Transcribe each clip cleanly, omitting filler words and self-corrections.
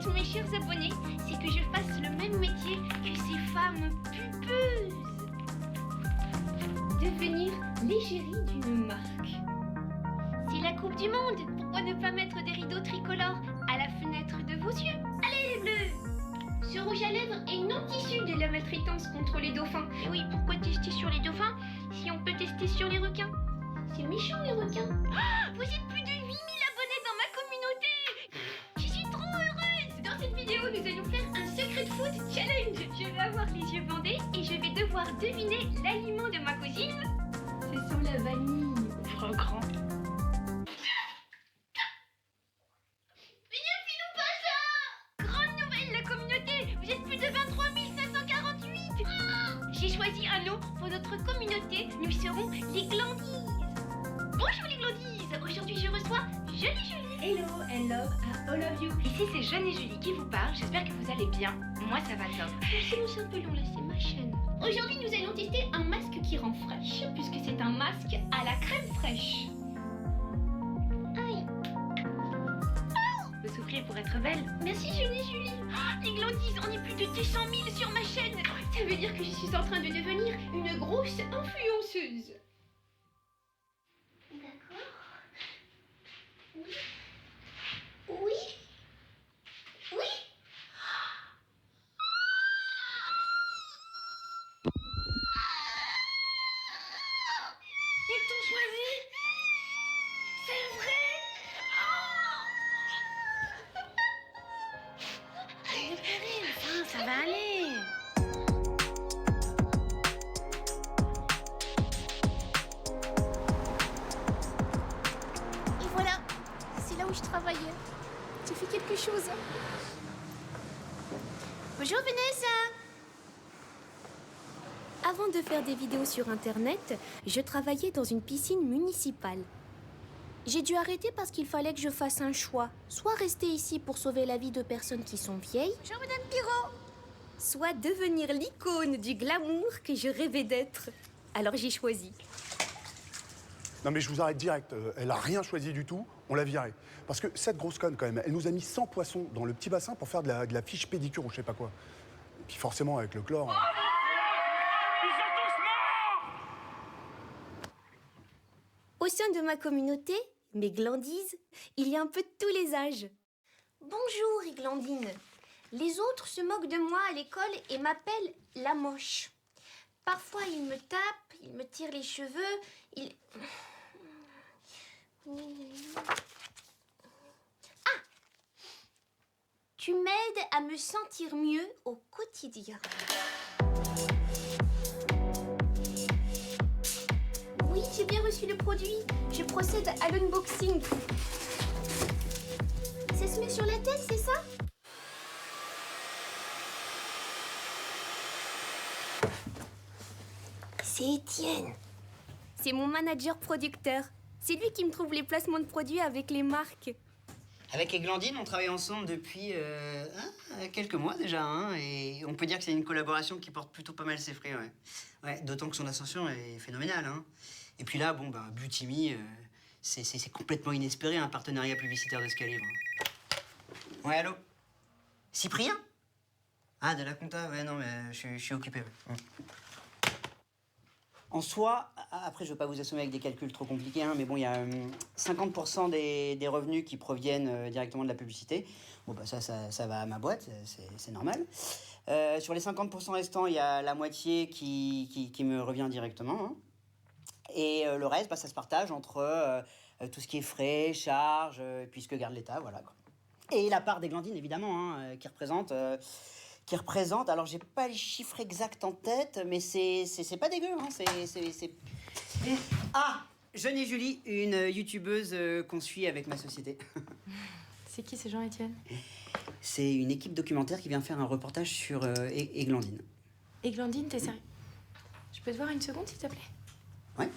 souhaite, mes chers abonnés, c'est que je fasse le même métier que ces femmes pulpeuses. Devenir l'égérie d'une marque. C'est la Coupe du Monde, pourquoi ne pas mettre des rideaux tricolores à la fenêtre de vos yeux? Allez les bleus! Ce rouge à lèvres est non issu de la maltraitance contre les dauphins. Et oui, pourquoi tester sur les dauphins si on peut tester sur les requins? C'est méchant les requins. Oh, vous êtes plus de 8000 abonnés dans ma communauté. Je suis trop heureuse. Dans cette vidéo, nous allons faire un secret food challenge. Je vais avoir les yeux bandés et je vais devoir deviner l'aliment de ma cousine. C'est sur la vanille. Trop grand. J'ai choisi un nom pour notre communauté, nous serons les Glandises. Bonjour les Glandises, aujourd'hui je reçois Jeune et Julie. Hello and love à all of you. Ici c'est Jeune et Julie qui vous parle, j'espère que vous allez bien. Moi ça va top. C'est un peu long là, c'est ma chaîne. Aujourd'hui nous allons tester un masque qui rend fraîche, puisque c'est un masque à la crème fraîche. Aïe. Faut souffrir pour être belle. Merci Jeune et Julie. Les Glandises, on est plus de 200 000 sur ma chaîne. Ça veut dire que je suis en train de devenir une grosse influenceuse. D'accord. Oui. Oui. Oui. Ils t'ont choisi? C'est vrai? Ça va aller. Et voilà, c'est là où je travaillais. J'ai fait quelque chose. Bonjour Vanessa. Avant de faire des vidéos sur Internet, je travaillais dans une piscine municipale. J'ai dû arrêter parce qu'il fallait que je fasse un choix. Soit rester ici pour sauver la vie de personnes qui sont vieilles, Bonjour Madame Pirot. soit devenir l'icône du glamour que je rêvais d'être. Alors j'ai choisi. Non mais je vous arrête direct, elle a rien choisi du tout, on l'a virée. Parce que cette grosse conne quand même, elle nous a mis 100 poissons dans le petit bassin pour faire de la fiche pédicure ou je sais pas quoi. Et puis forcément avec le chlore... Au sein de ma communauté, mes Glandises, il y a un peu de tous les âges. Bonjour Iglandine. Les autres se moquent de moi à l'école et m'appellent la moche. Parfois ils me tapent, ils me tirent les cheveux, ils... Ah! Tu m'aides à me sentir mieux au quotidien. Oui, j'ai bien reçu le produit. Je procède à l'unboxing. Ça se met sur la tête, c'est ça? C'est Étienne. C'est mon manager producteur. C'est lui qui me trouve les placements de produits avec les marques. Avec Eglandine, on travaille ensemble depuis quelques mois déjà, hein, et on peut dire que c'est une collaboration qui porte plutôt pas mal ses fruits, ouais. Ouais, d'autant que son ascension est phénoménale, hein. Et puis là, bon, bah, Beauty Me, c'est complètement inespéré, un partenariat publicitaire de ce calibre. Ouais, allô? Cyprien? Ah, de la compta? Ouais, non, mais je suis occupé, ouais. En soi, après, je ne veux pas vous assommer avec des calculs trop compliqués, hein, mais bon, il y a 50% des revenus qui proviennent directement de la publicité. Bon, bah ça va à ma boîte, c'est normal. Sur les 50% restants, il y a la moitié qui me revient directement, hein. Et le reste, bah, ça se partage entre tout ce qui est frais, charges, puis ce que garde l'État, voilà, quoi. Et la part des Glandines, évidemment, hein, qui représente, alors j'ai pas les chiffres exacts en tête, mais c'est pas dégueu, hein, Ah, Jeune et Julie, une youtubeuse qu'on suit avec ma société. C'est qui, c'est Jean-Étienne? C'est une équipe documentaire qui vient faire un reportage sur Eglandine. Eglandine, t'es sérieux? Je peux te voir une seconde, s'il te plaît? Ouais.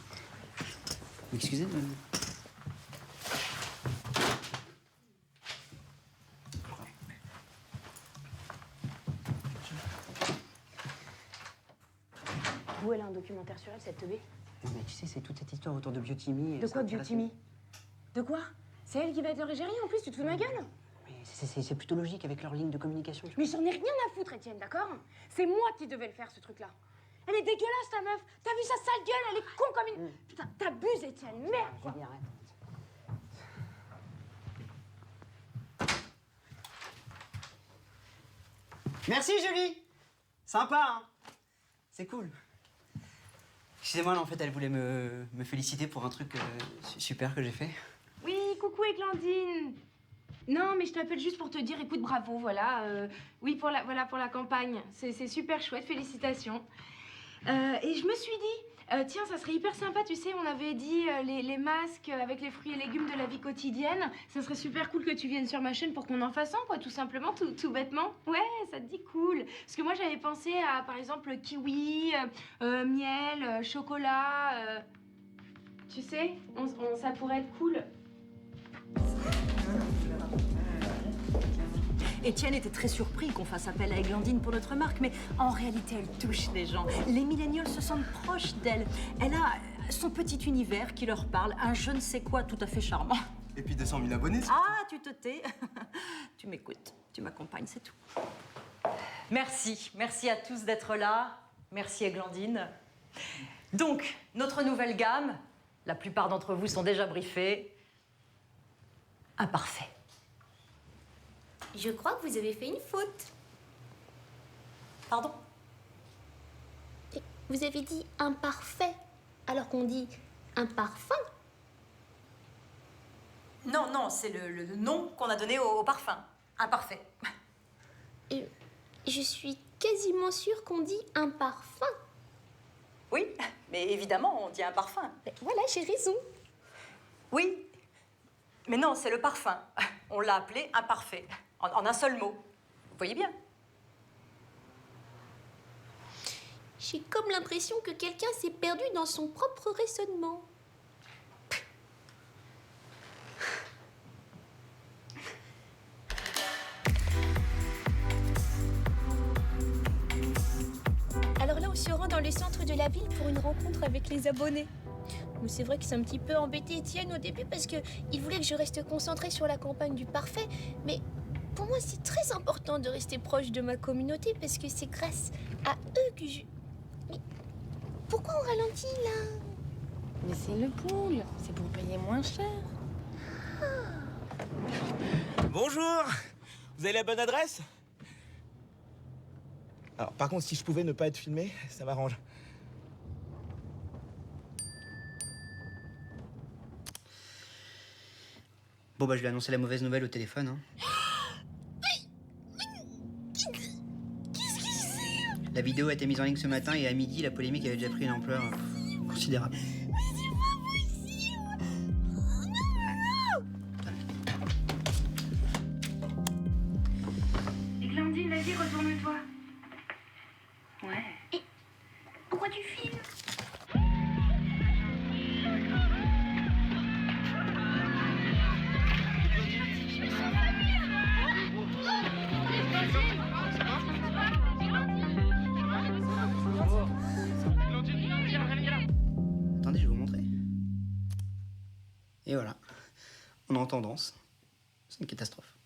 Excusez. Où elle a un documentaire sur elle, cette teubée? Mais tu sais, c'est toute cette histoire autour de Beauty Me. De quoi Beauty Me? De quoi? C'est elle qui va être leur égérie en plus, tu te fous de ma gueule? Mais c'est plutôt logique avec leur ligne de communication. Mais j'en ai rien à foutre, Étienne, d'accord? C'est moi qui devais le faire, ce truc-là. Elle est dégueulasse, ta meuf. T'as vu sa sale gueule? Elle est con comme une... Putain, t'abuses, Étienne. Merde, quoi. Julie, arrête. Merci, Julie. Sympa, hein. C'est cool. Excusez-moi, là, en fait, elle voulait me féliciter pour un truc super que j'ai fait. Oui, coucou, Églantine. Non, mais je t'appelle juste pour te dire, écoute, bravo, voilà. Oui, pour la campagne. C'est super chouette, félicitations. Et je me suis dit, tiens, ça serait hyper sympa, tu sais, on avait dit les masques avec les fruits et légumes de la vie quotidienne. Ça serait super cool que tu viennes sur ma chaîne pour qu'on en fasse un, quoi, tout simplement, tout bêtement. Ouais, ça te dit cool. Parce que moi, j'avais pensé à, par exemple, kiwi, miel, chocolat. Tu sais, ça pourrait être cool. Étienne était très surpris qu'on fasse appel à Églantine pour notre marque, mais en réalité, elle touche les gens. Les millénials se sentent proches d'elle. Elle a son petit univers qui leur parle, un je ne sais quoi tout à fait charmant. Et puis 200 000 abonnés. Ah, tu te tais. Tu m'écoutes, tu m'accompagnes, c'est tout. Merci, merci à tous d'être là. Merci Églantine. Donc, notre nouvelle gamme, la plupart d'entre vous sont déjà briefés. Imparfait. Je crois que vous avez fait une faute. Pardon? Vous avez dit imparfait, alors qu'on dit un parfum. Non, non, c'est le nom qu'on a donné au parfum. Imparfait. Et je suis quasiment sûre qu'on dit un parfum. Oui, mais évidemment, on dit un parfum. Ben voilà, j'ai raison. Oui, mais non, c'est le parfum. On l'a appelé imparfait, en un seul mot. Vous voyez bien? J'ai comme l'impression que quelqu'un s'est perdu dans son propre raisonnement. Alors là, on se rend dans le centre de la ville pour une rencontre avec les abonnés. Bon, c'est vrai que c'est un petit peu embêté Étienne au début parce qu'il voulait que je reste concentrée sur la campagne du parfait. Mais pour moi, c'est très important de rester proche de ma communauté parce que c'est grâce à eux que je... Mais pourquoi on ralentit là? Mais c'est le pool. C'est pour payer moins cher. Bonjour. Vous avez la bonne adresse? Alors, par contre, si je pouvais ne pas être filmé, ça m'arrange. Bon, bah, je lui ai annoncé la mauvaise nouvelle au téléphone. Hein. Qu'est-ce que c'est? La vidéo a été mise en ligne ce matin et à midi, la polémique avait déjà pris une ampleur considérable. Églantine, vas-y, retourne-toi. Ouais. Pourquoi tu filmes? Attendez, je vais vous montrer. Et voilà. On est en tendance. C'est une catastrophe.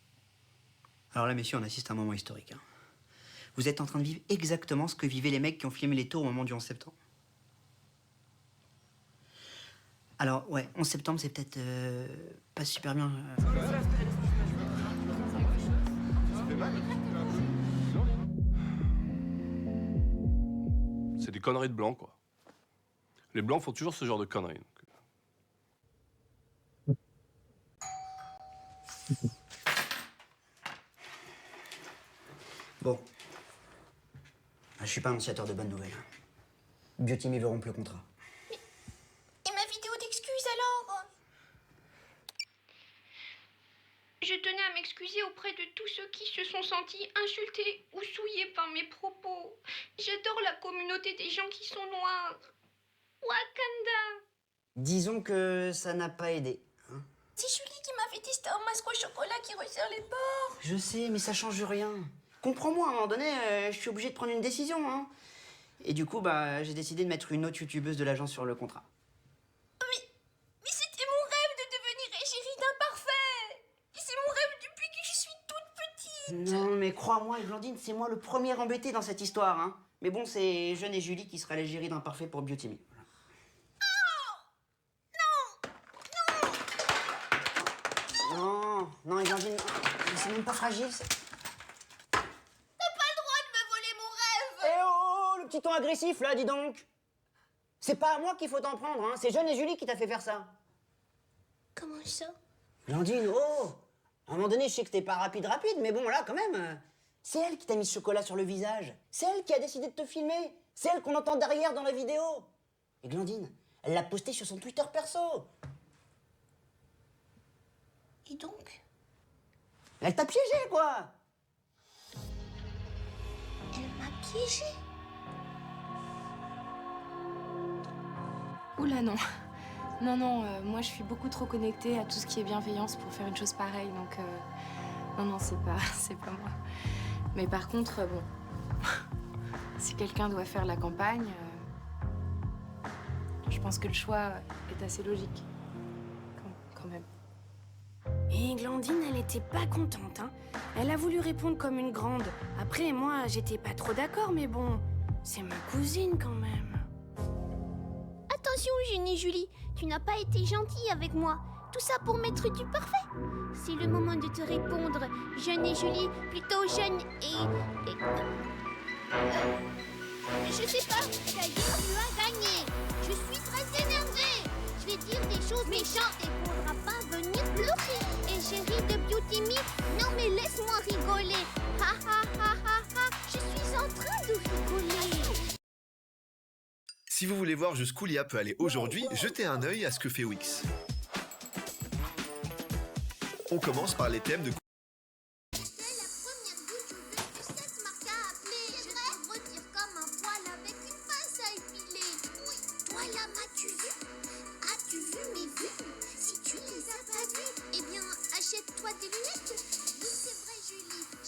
Alors là, messieurs, on assiste à un moment historique. Hein. Vous êtes en train de vivre exactement ce que vivaient les mecs qui ont filmé les tours au moment du 11 septembre. Alors, ouais, 11 septembre, c'est peut-être pas super bien. C'est des conneries de blancs, quoi. Les blancs font toujours ce genre de conneries. Donc. Bon. Je suis pas annonciateur de bonnes nouvelles. Bioteam, ils verront plus le contrat. Et ma vidéo d'excuses alors? Je tenais à m'excuser auprès de tous ceux qui se sont sentis insultés ou souillés par mes propos. J'adore la communauté des gens qui sont noirs. Wakanda! Disons que ça n'a pas aidé. Hein. C'est Julie qui m'avait dit c'était un masque au chocolat qui resserre les bords. Je sais, mais ça change rien. Comprends-moi, à un moment donné, je suis obligé de prendre une décision. Hein. Et du coup, bah, j'ai décidé de mettre une autre youtubeuse de l'agence sur le contrat. Mais c'était mon rêve de devenir égérie d'un parfait. Et c'est mon rêve depuis que je suis Non, mais crois-moi, Glandine, c'est moi le premier embêté dans cette histoire, hein. Mais bon, c'est Jeanne et Julie qui sera l'égérie d'un parfait pour Beauty Me. Non, non, Glandine, c'est même pas fragile. T'as pas le droit de me voler mon rêve! Eh oh, le petit ton agressif, là, dis donc. C'est pas à moi qu'il faut t'en prendre, hein. C'est Jeanne et Julie qui t'a fait faire ça. Comment ça? Glandine, oh! À un moment donné, je sais que t'es pas rapide, mais bon, là, quand même, c'est elle qui t'a mis ce chocolat sur le visage. C'est elle qui a décidé de te filmer. C'est elle qu'on entend derrière dans la vidéo. Et Glandine, elle l'a posté sur son Twitter perso. Et donc? Elle t'a piégé, quoi! Elle m'a piégée. Oula, non. Non, non, moi je suis beaucoup trop connectée à tout ce qui est bienveillance pour faire une chose pareille, donc non, non, c'est pas, c'est pas moi. Mais par contre, bon, si quelqu'un doit faire la campagne, je pense que le choix est assez logique, quand même. Et Glandine, elle était pas contente, hein. Elle a voulu répondre comme une grande. Après, moi, j'étais pas trop d'accord, mais bon, c'est ma cousine quand même. Attention, Jeanne et Julie, tu n'as pas été gentille avec moi. Tout ça pour mettre du parfait. C'est le moment de te répondre, Jeanne et Julie, plutôt jeune et... je sais pas, ça y est, tu as gagné. Je suis très énervée. Je vais dire des choses méchantes et faudra pas venir pleurer. Et chérie de Beauty Me, non mais laisse-moi rigoler. Ha ha ha ha ha, je suis en train de rigoler. Si vous voulez voir jusqu'où l'IA peut aller aujourd'hui, jetez un œil à ce que fait Wix. On commence par les thèmes de...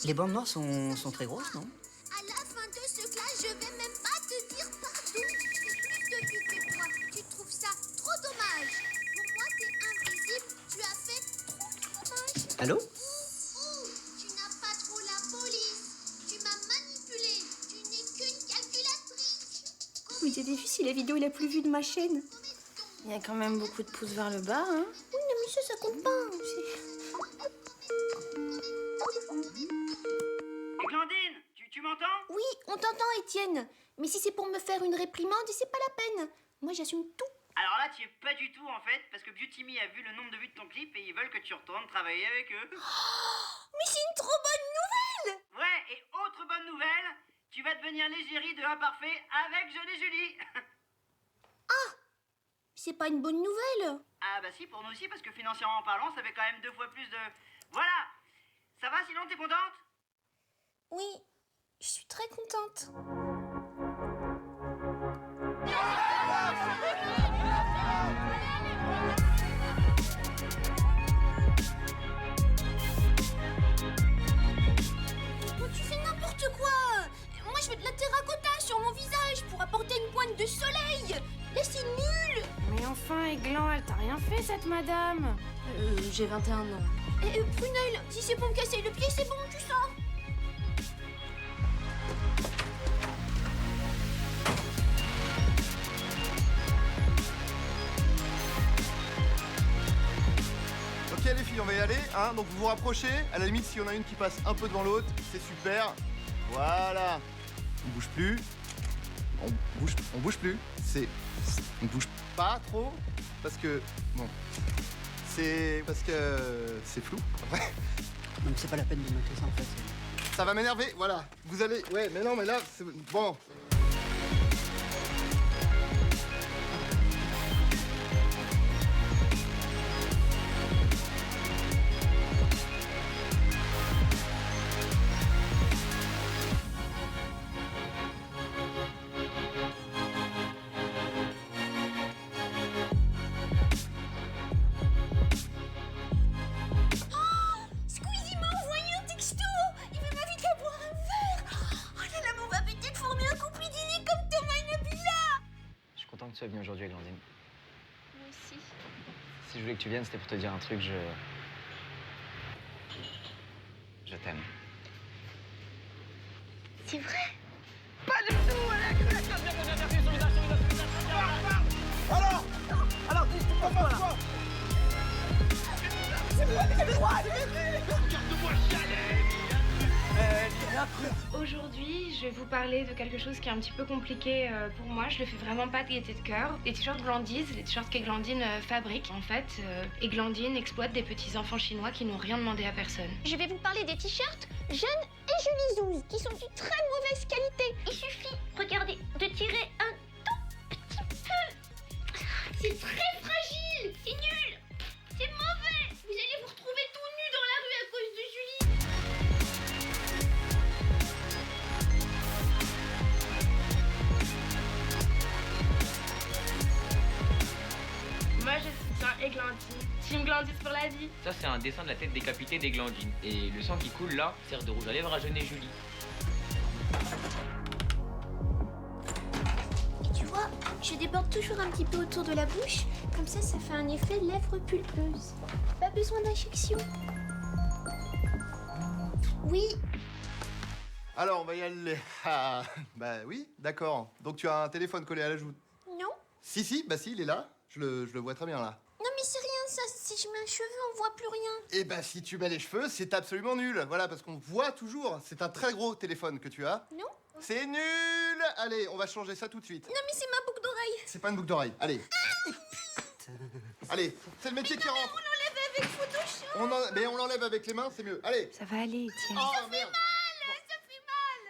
Les bandes noires sont très grosses, non? À la fin de ce clash, je vais même pas te dire pardon. J'ai plus de vie que toi. Tu trouves ça trop dommage. Pour moi, t'es invisible. Tu as fait trop dommage. Allô? Tu n'as pas trop la police. Tu m'as manipulé. Tu n'es qu'une calculatrice. Vous avez vu, c'est la vidéo la plus vue de ma chaîne. Il y a quand même beaucoup de pouces vers le bas, hein. Oui, non, mais ça compte pas. Glandine, tu m'entends? Oui, on t'entend, Étienne. Mais si c'est pour me faire une réprimande, c'est pas la peine. Moi, j'assume tout. Alors là, tu es pas du tout, en fait, parce que Beauty Me a vu le nombre de vues de ton clip et ils veulent que tu retournes travailler avec eux. Mais c'est une trop bonne nouvelle. Ouais, et autre bonne nouvelle, tu vas devenir l'égérie de Imparfait avec Jeanne et Julie. C'est pas une bonne nouvelle. Ah bah si, pour nous aussi, parce que financièrement parlant, ça fait quand même 2 fois plus de... Voilà. Ça va, sinon t'es contente? Oui, je suis très contente. Oh, tu fais n'importe quoi. Moi, je veux de la terracotta sur mon visage pour apporter une pointe de soleil. Là, c'est nul. Mais enfin, Aiglan, elle t'a rien fait, cette madame. J'ai 21 ans. Prunelle, si c'est pour me casser le pied, c'est bon, tu sors. Ok les filles, on va y aller, hein. Donc vous vous rapprochez, à la limite s'il y en a une qui passe un peu devant l'autre, c'est super. Voilà. On bouge plus. On bouge plus. On bouge pas trop, parce que, bon, c'est parce que c'est flou. Ouais. Donc c'est pas la peine de noter ça, en fait. Ça va m'énerver, voilà. Vous allez, ouais, mais non, mais là, c'est bon. Squeezie m'a envoyé un texto. Il veut m'inviter à boire un verre. Oh là là, mais on va peut-être former un couple idyllique comme Thomas et Nabila. Je suis content que tu sois venue aujourd'hui, Glandine. Moi aussi. Si je voulais que tu viennes, c'était pour te dire un truc, je t'aime. C'est vrai? Pas du tout, Alex. Alors, dis tout pour moi. C'est droit, regarde-moi chialer. Aujourd'hui, je vais vous parler de quelque chose qui est un petit peu compliqué pour moi. Je le fais vraiment pas de gaieté de cœur. Les t-shirts Glandiz, les t-shirts qu'Eglandine fabrique. En fait, Eglandine exploite des petits enfants chinois qui n'ont rien demandé à personne. Je vais vous parler des t-shirts Jeanne et Julie Zouz, qui sont d'une très mauvaise qualité. Il suffit, regardez, de tirer un tout petit peu. C'est très fragile, c'est nul, c'est mauvais. Vous allez vous retrouver tout nu dans la rue à cause de Julie. Moi, je soutiens Eglantine. Team Glandiz pour la vie. Ça, c'est un dessin de la tête décapitée d'Eglandine. Et le sang qui coule là sert de rouge à lèvres à Jeanne et Julie. Et tu vois, je déborde toujours un petit peu autour de la bouche. Comme ça fait un effet lèvres pulpeuses. Pas besoin d'injection. Oui. Alors, on va y aller. Ah, bah oui, d'accord. Donc tu as un téléphone collé à la joue? Non. Si, bah si, il est là. Je le vois très bien là. Non mais c'est rien ça, si je mets un cheveu, on voit plus rien. Eh ben, si tu mets les cheveux, c'est absolument nul. Voilà, parce qu'on voit toujours. C'est un très gros téléphone que tu as. Non. C'est nul. Allez, on va changer ça tout de suite. Non mais c'est ma boucle d'oreille. C'est pas une boucle d'oreille. Allez. Allez, c'est le métier qui rentre. On l'enlève avec Photoshop. Mais on l'enlève avec les mains, c'est mieux. Allez. Ça va aller, tiens. Oh merde. Ça fait mal.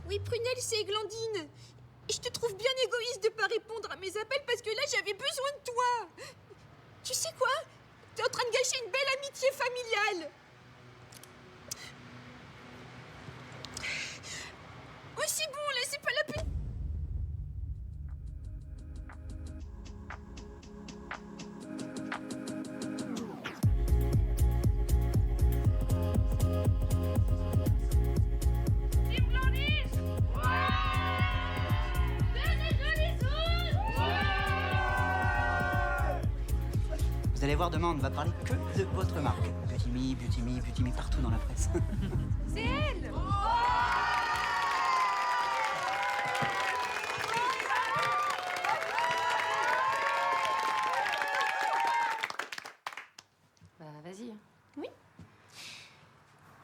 Oui, Prunelle, c'est Eglandine. Je te trouve bien égoïste de pas répondre à mes appels parce que là, j'avais besoin de toi. Tu sais quoi? T'es en train de gâcher une belle amitié familiale. Oh, c'est bon, là, c'est pas la peine. Team Glandiz! Vous allez voir demain, on ne va parler que de votre marque. Beauty Me, partout dans la presse. C'est elle. Bah, vas-y. Oui.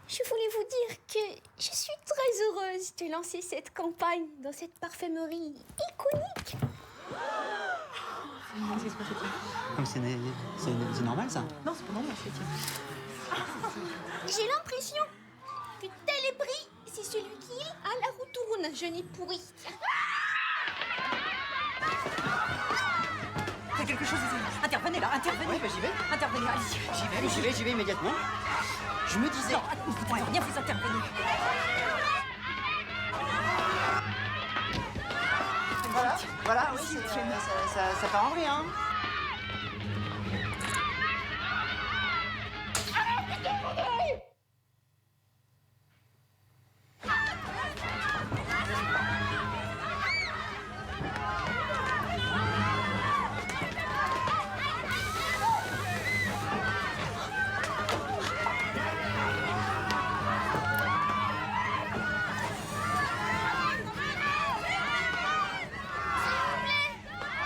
Je voulais vous dire que je suis très heureuse de lancer cette campagne dans cette parfumerie iconique. C'est normal ça. Non, c'est pas normal, c'est tiens. J'ai l'impression que tel est pris, c'est celui qui à la roue tourne, je n'ai pourri. Fais quelque chose ici. Intervenez là, intervenez. Ouais, bah j'y vais. Intervenez, allez-y. J'y vais immédiatement. Je me disais. Non, vous pouvez rien, vous intervenez. Voilà, oui, ça part en vrille, hein.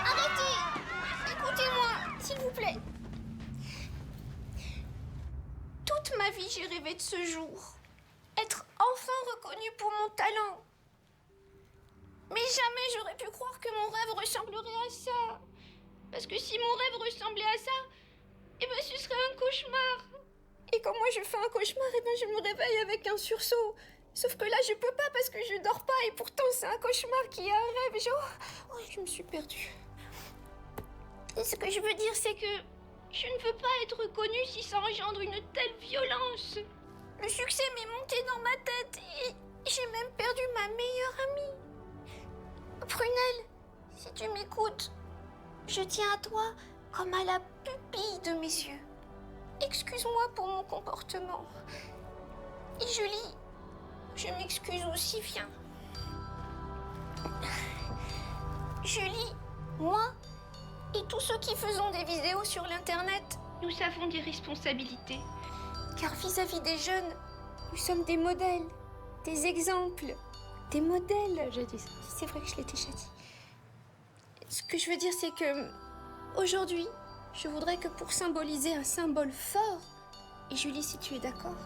Arrêtez! Écoutez-moi, s'il vous plaît. Toute ma vie, j'ai rêvé de ce jour. Être enfin reconnue pour mon talent. Mais jamais j'aurais pu croire que mon rêve ressemblerait à ça. Parce que si mon rêve ressemblait à ça, eh ben ce serait un cauchemar. Et quand moi je fais un cauchemar, eh ben je me réveille avec un sursaut. Sauf que là je peux pas parce que je dors pas et pourtant c'est un cauchemar qui est un rêve. Oh, je me suis perdue. Et ce que je veux dire c'est que je ne veux pas être reconnue si ça engendre une telle violence. Le succès m'est monté dans ma tête et j'ai même perdu ma meilleure amie. Prunelle, si tu m'écoutes, je tiens à toi comme à la pupille de mes yeux. Excuse-moi pour mon comportement. Et Julie, je m'excuse aussi, viens. Julie, moi Et tous ceux qui faisons des vidéos sur l'internet. Nous avons des responsabilités. Car vis-à-vis des jeunes, nous sommes des modèles, des exemples, des modèles. J'ai dit ça. C'est vrai que je l'ai déjà dit. Ce que je veux dire, c'est que aujourd'hui, je voudrais que pour symboliser un symbole fort, et Julie, si tu es d'accord,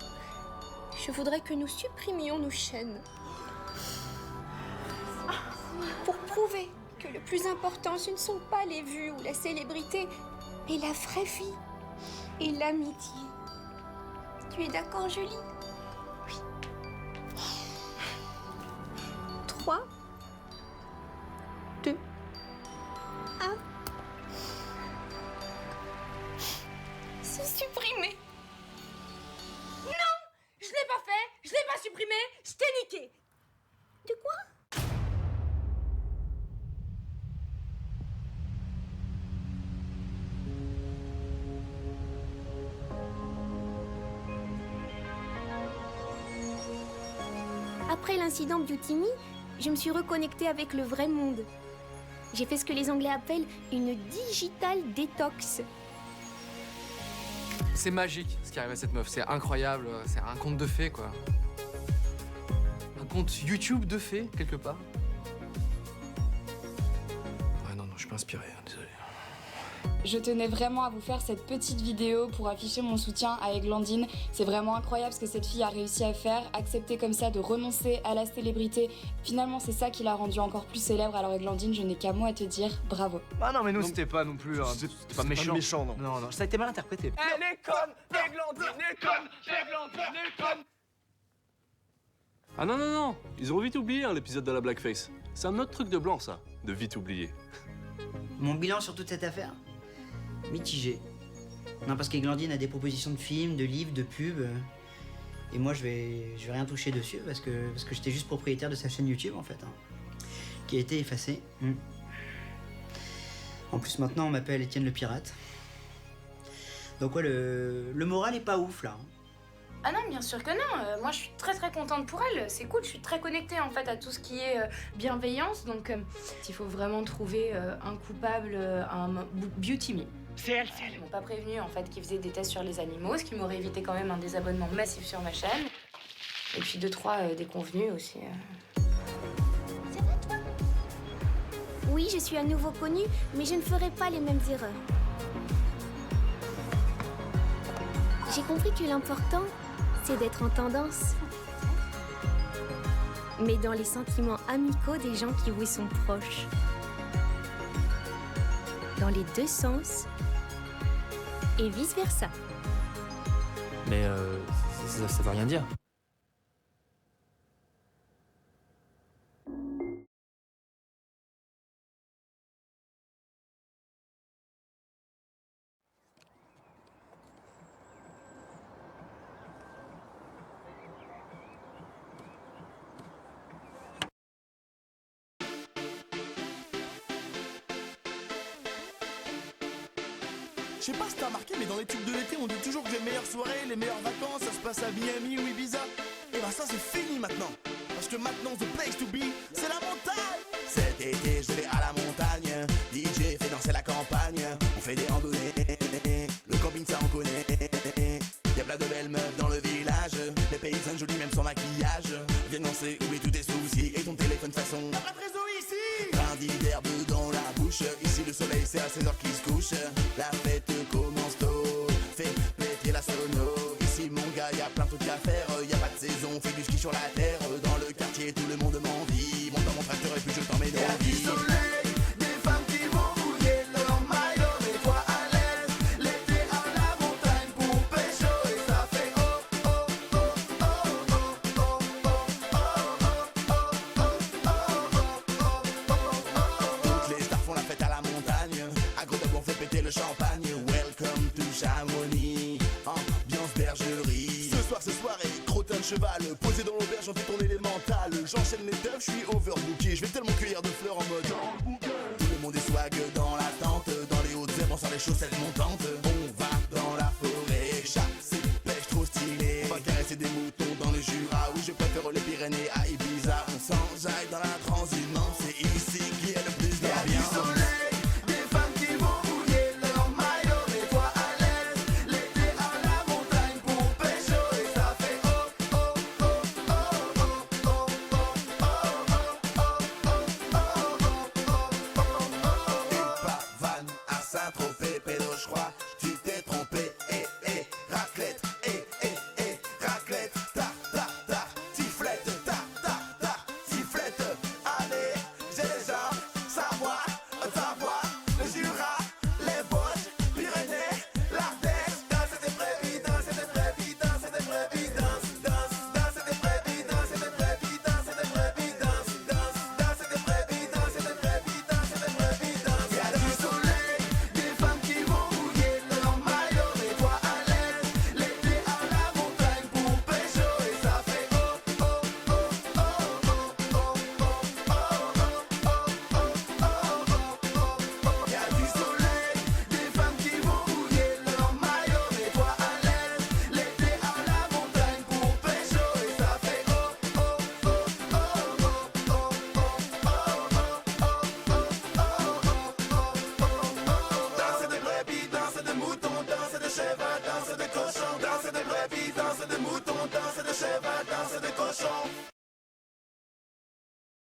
je voudrais que nous supprimions nos chaînes. Pour prouver que le plus important, ce ne sont pas les vues ou la célébrité, mais la vraie vie et l'amitié. Tu es d'accord, Julie? Oui. 3, 2, 1. C'est supprimé. Non! Je l'ai pas fait! Je l'ai pas supprimé! Je t'ai niqué! De quoi? Après l'incident Beauty Me, je me suis reconnectée avec le vrai monde. J'ai fait ce que les Anglais appellent une digital détox. C'est magique ce qui arrive à cette meuf, c'est incroyable, c'est un conte de fées quoi. Un conte YouTube de fées, quelque part. Ah non, je suis pas inspiré, désolé. Je tenais vraiment à vous faire cette petite vidéo pour afficher mon soutien à Eglandine. C'est vraiment incroyable ce que cette fille a réussi à faire, accepter comme ça de renoncer à la célébrité. Finalement, c'est ça qui l'a rendue encore plus célèbre. Alors Eglandine, je n'ai qu'un mot à te dire, bravo. Ah non, mais nous, c'était pas non plus... c'était pas méchant. méchant, non. Non, ça a été mal interprété. Elle est conne, Eglandine est conne, Eglandine est conne. Ah non, ils ont vite oublié hein, l'épisode de la blackface. C'est un autre truc de blanc, ça, de vite oublier. Mon bilan sur toute cette affaire? Mitigé. Non, parce qu'Eglandine a des propositions de films, de livres, de pubs. Et moi, je vais rien toucher dessus parce que j'étais juste propriétaire de sa chaîne YouTube, en fait. Hein, qui a été effacée. En plus, maintenant, on m'appelle Étienne le Pirate. Donc, ouais, le moral est pas ouf, là. Ah non, bien sûr que non. Moi, je suis très très contente pour elle. C'est cool, je suis très connectée en fait à tout ce qui est bienveillance. Donc, il faut vraiment trouver un coupable, un Beauty Me. C'est elle. Ils m'ont pas prévenu en fait qu'ils faisaient des tests sur les animaux, ce qui m'aurait évité quand même un désabonnement massif sur ma chaîne. Et puis 2-3 déconvenus aussi. C'est vrai, toi? Oui, je suis à nouveau connue, mais je ne ferai pas les mêmes erreurs. J'ai compris que l'important, c'est d'être en tendance. Mais dans les sentiments amicaux des gens qui vous sont proches. Dans les deux sens. Et vice-versa. Mais ça veut rien dire. Je sais pas si t'as remarqué, mais dans les tubes de l'été, on dit toujours que les meilleures soirées, les meilleures vacances, ça se passe à Miami ou Ibiza. Et bah ça c'est fini maintenant. Parce que maintenant, the place to be, c'est la montagne. Cet été, je vais à la montagne. DJ fait danser la campagne. On fait des randonnées. Le camping, ça on connaît. Y'a plein de belles meufs dans le village. Les paysannes jolies, même sans maquillage. Viens danser, oublie tous tes soucis. Et ton téléphone façon. Y'a pas de réseau ici. Brindis d'herbe dans la bouche. Ici, le soleil, c'est à 16h qu'il se couche. La fête commence tôt. Fais péter la sono. Ici, mon gars, y'a plein de trucs à faire. Y'a pas de saison, fais du ski sur la terre. Dans le quartier, tout le monde m'envie. Monte dans mon tracteur et puis je t'en mets dans la vie. Du soleil, des femmes qui vont mouiller leur maillot. Mais toi à l'aise, l'été à la montagne pour pécho. Et ça fait oh oh oh oh oh oh oh oh. Toutes les stars font la fête à la montagne. À Gros d'abord fait péter le champagne. Welcome to Chamonix, ambiance bergerie. Ce soir c'est soirée, crottin de cheval. Posé dans l'auberge, j'en fais tourner les mentales. J'enchaîne les teufs, je suis overbooké. Je vais tellement cueillir de fleurs en mode tout le monde est swag dans la tente. Dans les hautes herbes, on sort les chaussettes montantes. On va dans la forêt, chasser, pêche trop stylé. On va caresser des moutons dans le Jura. Où je préfère les Pyrénées à Ibiza. On s'enjaille dans la transhumance. C'est ici qu'il y a le plus d'ambiance. Du soleil, des femmes qui vont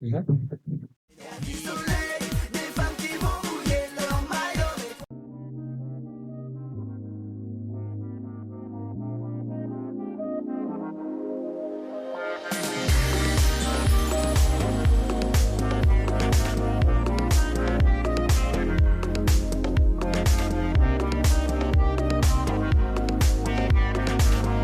Mhm.